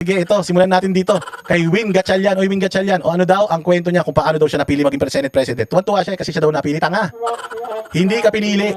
Sige, ito, simulan natin dito. Kay Win Gatchalian. Oy, Win Gatchalian. O ano daw, ang kwento niya kung paano daw siya napili maging Senate President. Tuwan-tuwa siya kasi siya daw napili. Tanga. Hindi ka pinili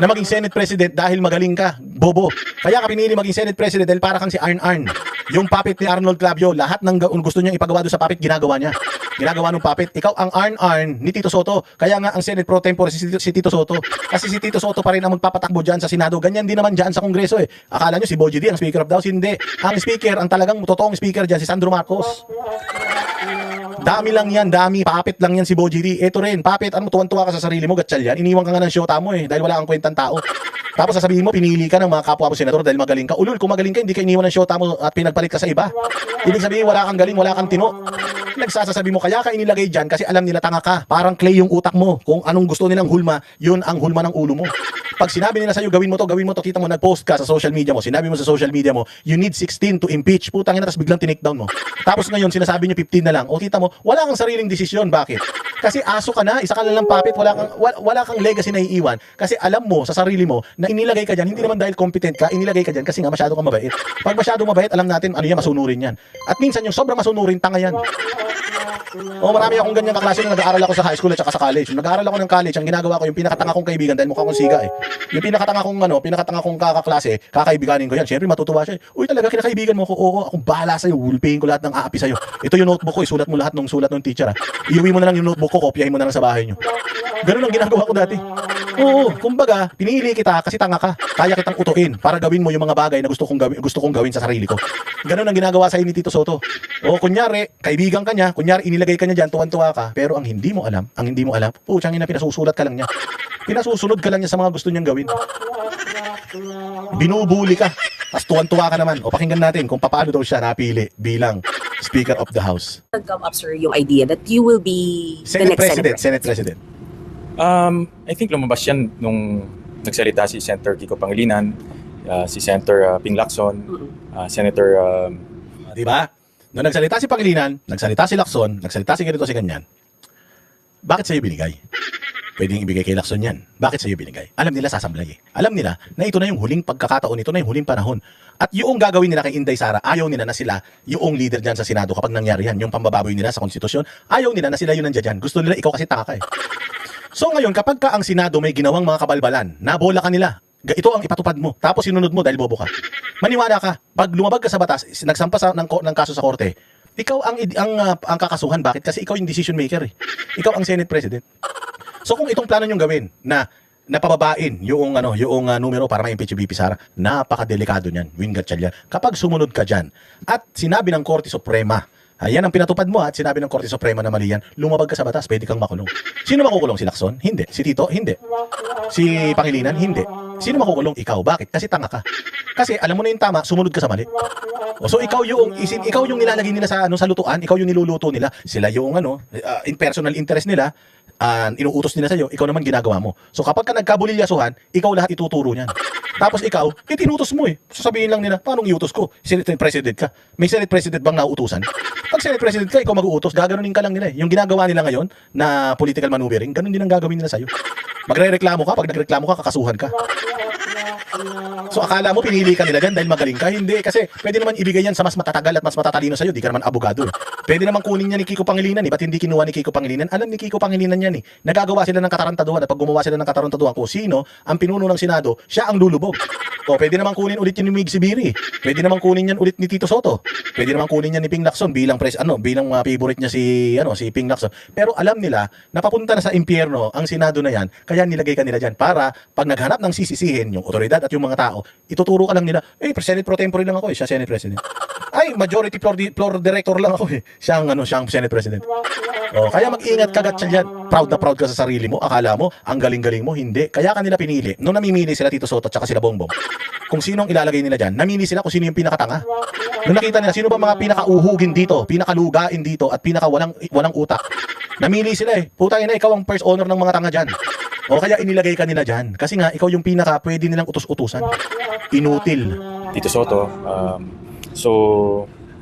na maging Senate President dahil magaling ka. Bobo. Kaya ka pinili maging Senate President dahil para kang si Arn Arn. Yung puppet ni Arnold Clavio. Lahat ng gusto niyang ipagawa doon sa puppet, ginagawa niya. Ginagawa ng puppet. Ikaw ang Arn Arn ni Tito Soto. Kaya nga ang Senate Pro Tempore si Tito Soto. Kasi si Tito Soto pa rin ang magpapatakbo dyan sa Senado. Ganyan din naman dyan sa Kongreso eh. Akala nyo si Boji D ang Speaker of the House. Hindi. Ang Speaker, ang talagang totoong Speaker dyan, si Sandro Marcos. Dami lang yan, dami. Puppet lang yan si Boji D. Ito rin, puppet. Ano, tuwan-tuwa ka sa sarili mo, Gatchalian. Iniwan ka nga ng shota mo eh, dahil wala kang kwentang tao. Tapos sasabihin mo, pinili ka ng mga kapwa mo senador dahil magaling ka. Ulul, kung magaling ka, hindi ka iniwan ng shota mo at pinagpalit ka sa iba. Ibig sabihin, wala kang galing, wala kang tino. Nagsasasabi mo, kaya ka inilagay dyan kasi alam nila tanga ka. Parang clay yung utak mo. Kung anong gusto nilang hulma, yun ang hulma ng ulo mo. Pag sinabi nila sa'yo, gawin mo to, kita mo, nag-post ka sa social media mo, sinabi mo sa social media mo, you need 16 to impeach. Putang ina, tapos biglang tinake-down mo. Tapos ngayon, sinasabi nyo 15 na lang. O kita mo, wala kang sariling desisyon. Bakit? Kasi aso ka na, isa ka lang puppet, wala kang legacy na iiwan. Kasi alam mo sa sarili mo na inilagay ka dyan, hindi naman dahil competent ka, inilagay ka dyan kasi nga masyado kang mabait. Pag masyado mabait, alam natin, ano yan, masunurin yan. At minsan yung sobrang masunurin, tanga yan. O marami akong ganyan kaklase na nag-aaral ako sa high school at saka sa college. Nag-aaral ako ng college, ang ginagawa ko yung pinakatanga kong kaibigan dahil mukha kong siga eh. Yung pinakatanga kong kakaklase, kakaibiganin ko yan. Syempre matutuwa siya. Uy, talaga kinakaibigan mo ako. Oo, akong bahala sa'yo. Wulpihin ko lahat ng aapi sa'yo. Ito yung notebook ko, isulat mo lahat ng sulat ng teacher. Iuwi mo na lang yung notebook ko, kopyahin mo na lang sa bahay nyo. Ganun ang ginagawa ko dati. Oo, kumbaga, pinili kita kasi tanga ka. Kaya kitang utuin para gawin mo yung mga bagay na gusto kong gawin sa sarili ko. Ganun ang ginagawa sa ni Tito Soto. O kunyari, kaibigan ka niya, kunyari inilagay ka niya diyan, tuwan-tuwa ka, pero ang hindi mo alam, putsang ina, pinasusulat ka lang niya. Pinasusunod ka lang niya sa mga gusto niyang gawin. Binubuli ka. Tapos tuwan-tuwa ka naman. O pakinggan natin kung paano daw siya napili bilang Speaker of the House. Come up, sir, yung idea that you will be the next Senate President. I think lumabas yan nung nagsalita si Senator Kiko Pangilinan, si Senator Ping Lacson, Senator... Di ba? Nung nagsalita si Pangilinan, nagsalita si Lacson, nagsalita si ganito si ganyan, bakit sa'yo binigay? Pwedeng ibigay kay Lacson yan. Bakit sa'yo binigay? Alam nila sasamlay eh. Alam nila na ito na yung huling pagkakataon, ito na yung huling panahon. At yung gagawin nila kay Inday Sara, ayaw nila na sila yung leader dyan sa Senado kapag nangyari yan. Yung pambababoy nila sa konstitusyon, ayaw nila na sila yun nandiyan dyan. Gusto nila ikaw kasi tanga ka eh. So ngayon, kapag ka ang Senado may ginawang mga kabalbalan, nabola ka nila, ito ang ipatupad mo, tapos sinunod mo dahil bobo ka. Maniwala ka, pag lumabag ka sa batas, nagsampa ng kaso sa korte, ikaw ang kakasuhan. Bakit? Kasi ikaw yung decision maker eh. Ikaw ang Senate President. So kung itong plano nyong gawin na napababain yung numero para ma-impeach yung VP Sara, napakadelikado niyan, Win Gatchalian. Kapag sumunod ka diyan at sinabi ng Korte Suprema, ayan ang pinatupad mo at sinabi ng Korte Suprema na mali yan, lumabag ka sa batas, pwede kang makulong. Sino makukulong? Si Lacson? Hindi. Si Tito? Hindi. Si Pangilinan? Hindi. Sino makukulong? Ikaw. Bakit? Kasi tanga ka. Kasi alam mo na yung tama, sumunod ka sa mali. So ikaw yung nilalagay nila sa lutuan, ikaw yung niluluto nila. Sila yung in personal interest nila, inuutos nila sa'yo, ikaw naman ginagawa mo. So kapag ka nagkabulilyasuhan, ikaw lahat ituturo niyan. Tapos ikaw, tinutos mo eh. Sasabihin lang nila, paano iutos ko? Senate President ka. May Senate President bang nauutusan? Pag Senate President ka, ikaw mag-uutos, gaganunin ka lang nila eh. Yung ginagawa nila ngayon na political maneuvering, ganun din ang gagawin nila sa'yo. Magre-reklamo ka, pag nagreklamo ka, kakasuhan ka. So akala mo pinili ka nila dyan dahil magaling ka? Hindi, kasi pwede naman ibigay yan sa mas matatagal at mas matatalino sa'yo. Di ka naman abogado eh. Pwede naman kunin niya ni Kiko Pangilinan eh. Ba't hindi kinuha ni Kiko Pangilinan? Alam ni Kiko Pangilinan yan eh. Nagagawa sila ng katarantaduhan at pag gumawa sila ng katarantaduhan kung sino ang pinuno ng Senado, siya ang lulubog. O pwede naman kunin ulit yun ni Mig Sibiri. Pwede naman kunin yan ulit ni Tito Soto. Pwede naman kunin yan ni Ping Lacson bilang favorite niya si Ping Lacson. Pero alam nila na papunta na sa impyerno ang Senado na yan, kaya nilagay ka nila dyan para pag naghanap ng sisisihin yung otoridad at yung mga tao, ituturo ka lang nila, Senate Pro Tempore lang ako eh, siya Senate President. Ay, majority floor director lang ako eh, siyang Senate President. O, kaya mag-ingat ka, Gatchalian. Proud na proud ka sa sarili mo, akala mo, ang galing-galing mo, hindi. Kaya kanila pinili, nung namimili sila Tito Soto at saka sila Bongbong, kung sino ang ilalagay nila dyan, namili sila kung sino yung pinakatanga. Nung nakita nila, sino ba mga pinakauhugin dito, pinakalugain dito, at pinakawalang utak. Namili sila eh, putang ina, ikaw ang first honor ng mga tanga dyan. O kaya inilagay ka nila dyan. Kasi nga, ikaw yung pwede nilang utos-utusan. Inutil. Tito Soto,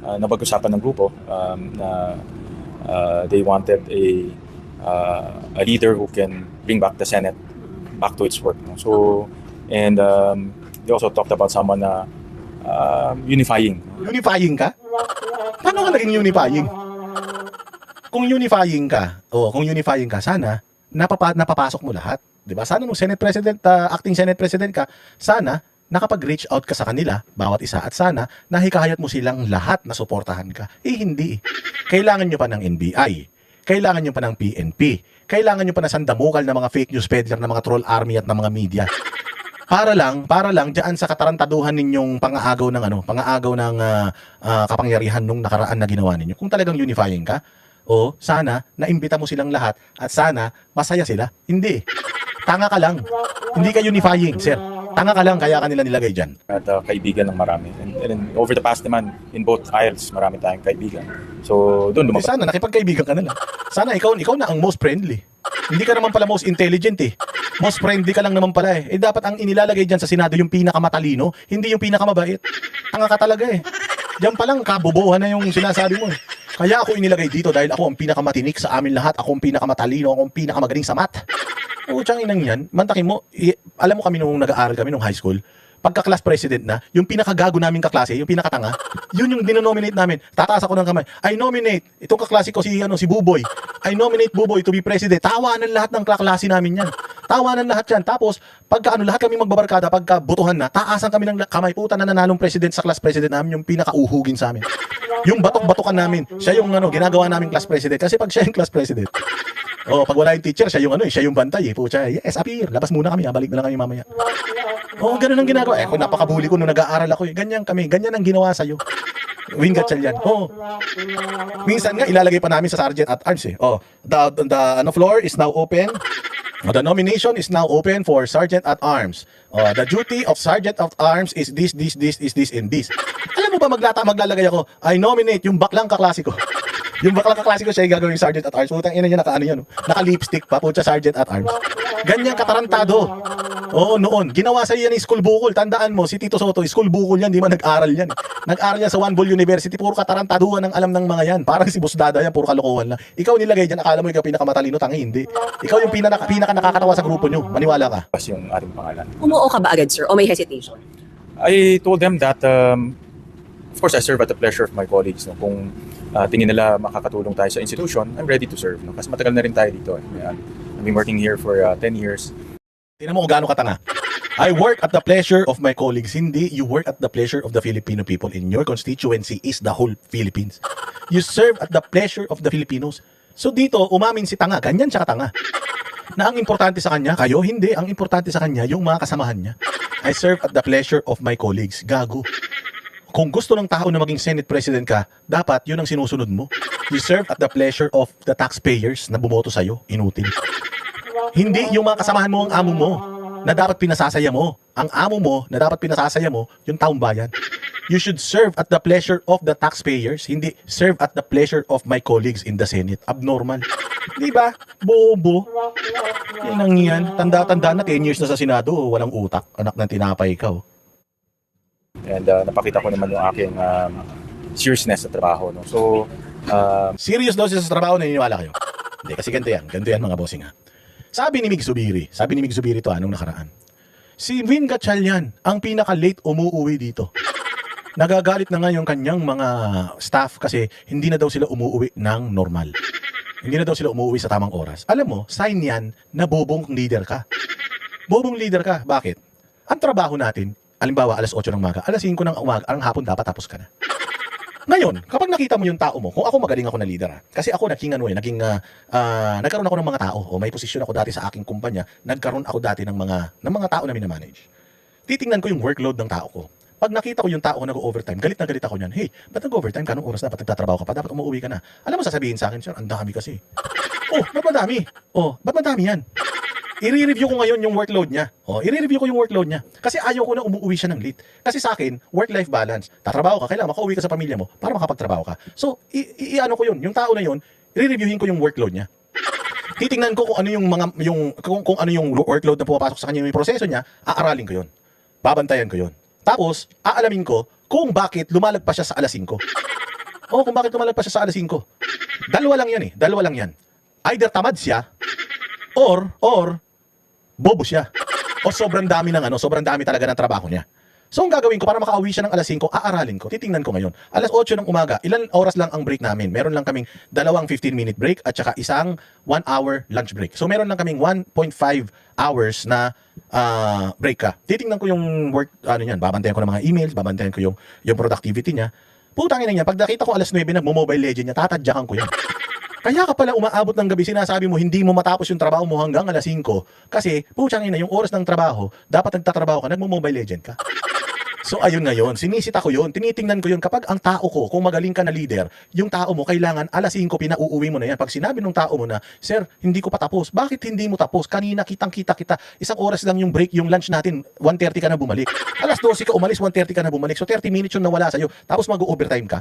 napag-usapan ng grupo na they wanted a leader who can bring back the Senate back to its work. So, and they also talked about someone na unifying. Unifying ka? Paano ka naging unifying? Kung unifying ka, sana napapasok mo lahat. 'Di ba? Sana nung Senate President, acting Senate President ka, sana nakapag-reach out ka sa kanila, bawat isa, at sana nahikayat mo silang lahat na suportahan ka. Hindi. Kailangan nyo pa ng NBI. Kailangan nyo pa ng PNP. Kailangan nyo pa ng sandamukal na mga fake news peddler, na mga troll army at ng mga media. Para lang diyan sa katarantaduhan ninyong pangaagaw ng kapangyarihan nung nakaraan na ginawa ninyo. Kung talagang unifying ka, sana naimbita mo silang lahat at sana masaya sila. Hindi. Tanga ka lang. Hindi ka unifying, sir. Tanga ka lang, kaya kanila nilagay dyan. At kaibigan ng marami. And then, over the past naman, in both aisles, marami tayong kaibigan. So, doon lumabas. Sana nakipagkaibigan ka na lang. Sana ikaw na ang most friendly. Hindi ka naman pala most intelligent eh. Most friendly ka lang naman pala eh. Dapat ang inilalagay dyan sa Senado yung pinakamatalino, hindi yung pinakamabait. Tanga ka talaga eh. Diyan pa lang, kabobohan na yung sinasabi mo eh. Kaya ako inilagay dito dahil ako ang pinakamatinik sa amin lahat. Ako ang pinakamatalino, ako ang pinakamagaling sa math. Tsang inang yan, mantakin mo, alam mo kami nung nag-aaral kami nung high school, pagka-class president na, yung pinakagago naming kaklase, yung pinakatanga, yun yung dinonominate namin. Tataas ako ng kamay. I nominate, itong kaklase ko si Buboy. I nominate Buboy to be president. Tawanan lahat ng kaklase namin yan. Tawanan lahat yan. Tapos, lahat kami magbabarkada, pagka butuhan na, taasan kami ng kamay. Puta na nanalong president sa class president namin, yung pinakauhugin sa amin. Yung batok-batokan namin, siya yung ginagawa naming class president. Kasi pag siya yung class president, pag wala yung teacher, siya yung bantay eh. Pucha, yes, appear. Labas muna kami, balik na lang kami mamaya. Ganun ang ginagawa. Kung napakabuli ko nung nag-aaral ako eh. Ganyan kami, ganyan ang ginawa sa'yo. Wing Gatchalian. Minsan nga ilalagay pa namin sa Sergeant at Arms eh. The floor is now open. The nomination is now open for Sergeant at Arms. The duty of Sergeant at Arms is this, and this. Alam mo ba maglalagay ako, I nominate yung baklang kaklase ko. Yung baklang kaklase ko, siya yung gagawin Sergeant at Arms. Putang ina niya, naka-lipstick pa, putya Sergeant at Arms. Ganyan katarantado. Noon. Ginawa sa yan yung school bukol. Tandaan mo, si Tito Soto, school bukol yan, di man nag-aral yan. Nag-aral yan sa One Bull University, puro katarantaduhan ang alam ng mga yan. Parang si Busdada yan, puro kalokohan lang. Ikaw nilagay dyan, akala mo ikaw pinakamatalino, tangi, hindi. Ikaw yung pinaka nakakatawa sa grupo nyo. Maniwala ka. Pas yung ating pangalan. Umuo ka ba agad, sir? O may hesitation? I told them that, of course, I serve at the pleasure of my colleagues. No? Kung tingin nila makakatulong tayo sa institution, I'm ready to serve. No? Kasi matagal na rin tayo dito. I've been working here for 10 years. Tingnan mo kung gaano katanga. I work at the pleasure of my colleagues. Hindi, you work at the pleasure of the Filipino people. In your constituency is the whole Philippines. You serve at the pleasure of the Filipinos. So dito, umamin si tanga. Ganyan siya katanga. Na ang importante sa kanya, kayo, hindi. Ang importante sa kanya, yung mga kasamahan niya. I serve at the pleasure of my colleagues. Gago. Kung gusto ng tao na maging Senate President ka, dapat yun ang sinusunod mo. You serve at the pleasure of the taxpayers na bumoto sa'yo. Inutil. Hindi yung mga kasamahan mo ang amo mo na dapat pinasasaya mo. Ang amo mo na dapat pinasasaya mo, yung taong bayan. You should serve at the pleasure of the taxpayers, hindi serve at the pleasure of my colleagues in the Senate. Abnormal. Di ba? Bobo. Yan ang yan. Tanda-tanda na 10 years na sa Senado, walang utak. Anak ng tinapay ikaw. And napakita ko naman yung aking seriousness sa trabaho. No? So, serious daw siya sa trabaho, naniniwala kayo? Hindi, kasi ganito yan mga bossing ha. Sabi ni Mig Zubiri to anong nakaraan. Si Wing Gatchalian ang pinaka-late umuuwi dito. Nagagalit na nga yung kanyang mga staff kasi hindi na daw sila umuuwi ng normal. Hindi na daw sila umuuwi sa tamang oras. Alam mo, sign yan na bobong leader ka. Bobong leader ka. Bakit? Ang trabaho natin, alimbawa alas 8 ng umaga, alas 5 ng umaga, ang hapon dapat tapos ka na. Ngayon, kapag nakita mo yung tao mo, kung ako magaling ako na leader kasi ako nagkaroon ako ng mga tao, may posisyon ako dati sa aking kumpanya, nagkaroon ako dati ng mga tao na minamanage. Titingnan ko yung workload ng tao ko. Pag nakita ko yung tao ko nag-overtime, galit na galit ako niyan. Hey, ba't nag-overtime? Kanong oras dapat nagtatrabaho ka pa? Dapat umuwi ka na. Alam mo sasabihin sa akin, sir, ang dami kasi. Ba't madami? Ba't madami yan? I-review ko ngayon yung workload niya. I-review ko yung workload niya. Kasi ayaw ko na umuwi siya ng late. Kasi sa akin, work-life balance. Tatrabaho ka, kailangan makauwi ka sa pamilya mo para makapagtrabaho ka. So, i-ano ko yun. Yung tao na yun, i-reviewin ko yung workload niya. Titingnan ko kung ano kung ano yung workload na pumapasok sa kanya, yung proseso niya, aaralin ko yun. Babantayan ko yun. Tapos, aalamin ko kung bakit lumalagpas siya sa alas 5. Kung bakit lumalagpas siya sa alas 5. Dalawa lang yan. Either tamad siya, or bobo siya. O sobrang dami talaga ng trabaho niya. So ang gagawin ko para makauwi siya ng alas 5, aaralin ko. Titingnan ko ngayon. Alas 8 ng umaga, ilan oras lang ang break namin? Meron lang kaming dalawang 15-minute break at saka isang 1-hour lunch break. So meron lang kaming 1.5 hours na break ka. Titingnan ko yung work, ano yan, babantayan ko ng mga emails, babantayan ko yung productivity niya. Putangin na niya, pag nakita ko alas 9 nagmo-mobile legend niya, tatadyakan ko yan. Kaya ka pala umaabot ng gabi, sinasabi mo hindi mo matapos yung trabaho mo hanggang alas 5 kasi putangin na yung oras ng trabaho, dapat nagtatrabaho ka, nagmo-mobile legend ka. So ayun ngayon, sinisita ko yun, tinitingnan ko yun kapag ang tao ko, kung magaling ka na leader, yung tao mo kailangan alas 5 pinauuwi mo na yan. Pag sinabi ng tao mo na, sir, hindi ko pa tapos. Bakit hindi mo tapos? Kanina kitang-kita kita, isang oras lang yung break, yung lunch natin, 1:30 ka na bumalik. Alas 12 ka umalis, 1:30 ka na bumalik. So 30 minutes yung nawala sa'yo, tapos mag-overtime ka.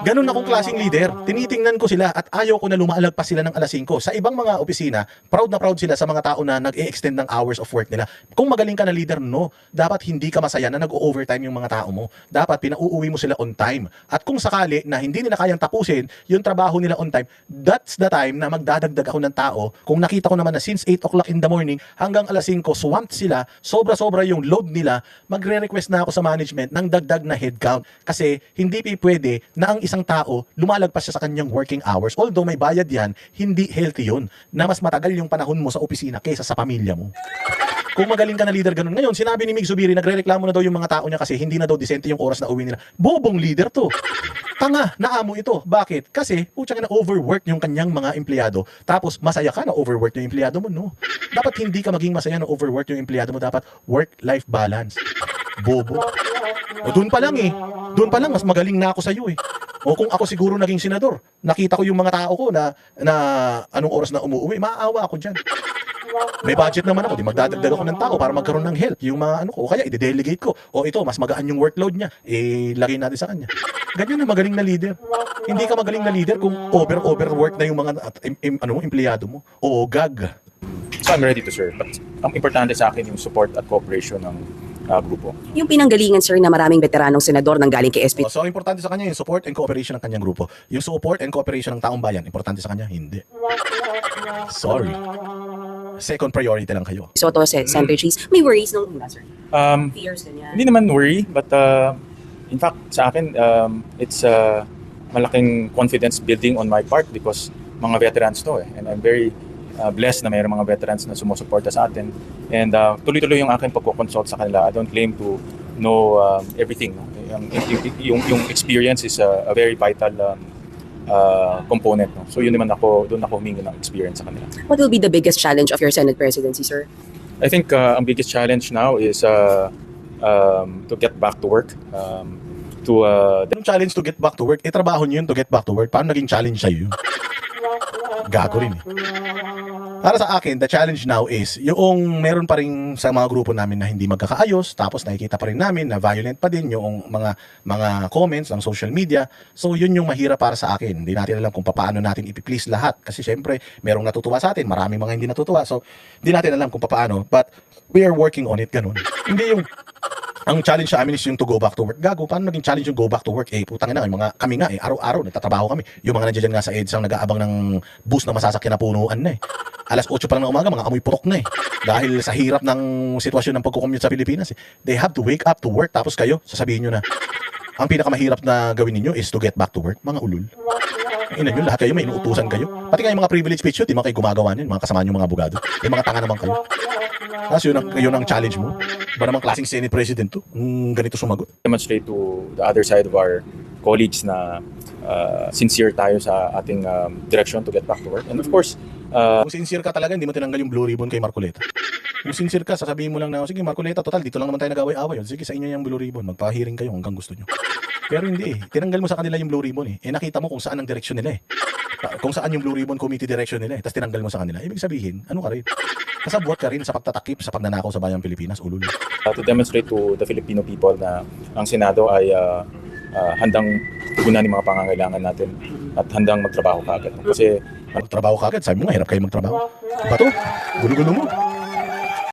Ganun akong klaseng leader. Tinitingnan ko sila at ayaw ko na lumalagpas sila ng alas 5. Sa ibang mga opisina, proud na proud sila sa mga tao na nag-e-extend ng hours of work nila. Kung magaling ka na leader, no, dapat hindi ka masaya na nag-overtime yung mga tao mo. Dapat pinauuwi mo sila on time. At kung sakali na hindi nila kayang tapusin yung trabaho nila on time, that's the time na magdadagdag ako ng tao. Kung nakita ko naman na since 8 o'clock in the morning hanggang alas 5, swamped sila, sobra-sobra yung load nila, magre-request na ako sa management ng dagdag na headcount. Kasi hindi pwede na ang isang tao lumalagpas siya sa kanyang working hours. Although may bayad yan, hindi healthy yun. Na mas matagal yung panahon mo sa opisina kaysa sa pamilya mo. Kung magaling ka na leader ganun. Ngayon, sinabi ni Mig Zubiri, nagrereklamo na daw yung mga tao niya kasi hindi na daw disente yung oras na uwi nila. Bobong leader to. Tanga, naamo ito. Bakit? Kasi, putsang na overwork yung kanyang mga empleyado. Tapos, masaya ka na overwork yung empleyado mo, no? Dapat hindi ka maging masaya na overwork yung empleyado mo. Dapat work-life balance. Bobo. O doon pa lang eh. Doon pa lang, mas magaling na ako sa'yo eh. O kung ako siguro naging senador, nakita ko yung mga tao ko na anong oras na umuwi, maaawa ako dyan. May budget naman ako, di magdadagdag ako ng tao para magkaroon ng help yung mga ano ko. O kaya i-delegate ko. O ito, mas magaan yung workload niya. Ilagay natin sa kanya. Ganyan na magaling na leader. Hindi ka magaling na leader kung overwork na yung mga empleyado mo. O gag. So I'm ready to serve. But ang importante sa akin yung support at cooperation ng grupo. Yung pinanggalingan, sir, na maraming veteranong senador nang galing kay SP. So importante sa kanya yung support and cooperation ng kanyang grupo. Yung support and cooperation ng taong bayan, importante sa kanya? Hindi. Sorry. Second priority lang kayo. Soto, Senator Cheese, may worries nung una, sir. Fears, ganyan. Hindi naman worry, but in fact, sa akin, it's malaking confidence building on my part because mga veterans to eh. And I'm very blessed na mayroong mga veterans na sumusuporta sa atin. And tuloy-tuloy yung aking pagkoconsult sa kanila. I don't claim to know everything. No? Yung experience is a very vital component. No? So yun naman doon ako humingi ng experience sa kanila. What will be the biggest challenge of your Senate presidency, sir? I think ang biggest challenge now is to get back to work. Yung challenge to get back to work, trabaho nyo yun to get back to work. Paano naging challenge sa'yo yun? Gago rin eh. Para sa akin, the challenge now is yung meron pa rin sa mga grupo namin na hindi magkakaayos, tapos nakikita pa rin namin na violent pa din yung mga comments ng social media. So yun yung mahirap para sa akin. Hindi natin alam kung paano natin ipiplease lahat. Kasi syempre, merong natutuwa sa atin, maraming mga hindi natutuwa. So hindi natin alam kung paano. But we are working on it, ganun. Hindi yung ang challenge sa amin is yung to go back to work. Gago, paano naging challenge yung go back to work? Putang ina, kami nga araw-araw nagtatrabaho kami. Yung mga nandiyan nga sa EDSA ang nag-aabang ng bus na masasakyan na punuan na eh. Alas 8 pa lang ng umaga, mga amoy putok na eh. Dahil sa hirap ng sitwasyon ng pagkukommute sa Pilipinas eh. They have to wake up to work, tapos kayo, sasabihin nyo na, ang pinakamahirap na gawin ninyo is to get back to work. Mga ulul. Ina nyo, lahat kayo may inuutusan kayo. Pati nga yung mga privilege speech yun, di mga kayo gumagawa nyo, mga kasama nyo mga abogado. Yung mga tanga naman kayo. Tapos yun ang challenge mo. Ba namang klaseng Senate President to? Ganito sumagot. Demonstrate to the other side of our colleagues na sincere tayo sa ating direction to get back to work. And of course, kung sincere ka talaga, hindi mo tinanggal yung blue ribbon kay Marcoleta. Kung sincere ka, sasabihin mo lang na, sige Marcoleta, total, dito lang naman tayo nag-away-away. Sige, sa inyo yung blue ribbon, magpa-hearing kayo hanggang gusto nyo. Pero hindi eh. Tinanggal mo sa kanila yung blue ribbon eh. Nakita mo kung saan ang direction nila eh. Kung saan yung blue ribbon committee direction nila eh. Tapos tinanggal mo sa kanila. Ibig sabihin, ano ka rin? Kasabwat ka rin sa pagtatakip, sa pagnanakaw sa bayang Pilipinas, ulul. To demonstrate to the Filipino people na ang Senado ay handang tugunan ng mga pangangailangan natin at handang magtrabaho kaagad. Kasi Magtrabaho ka agad, sabi mo nga, hirap kayo magtrabaho. Bato, gulo-gulo mo.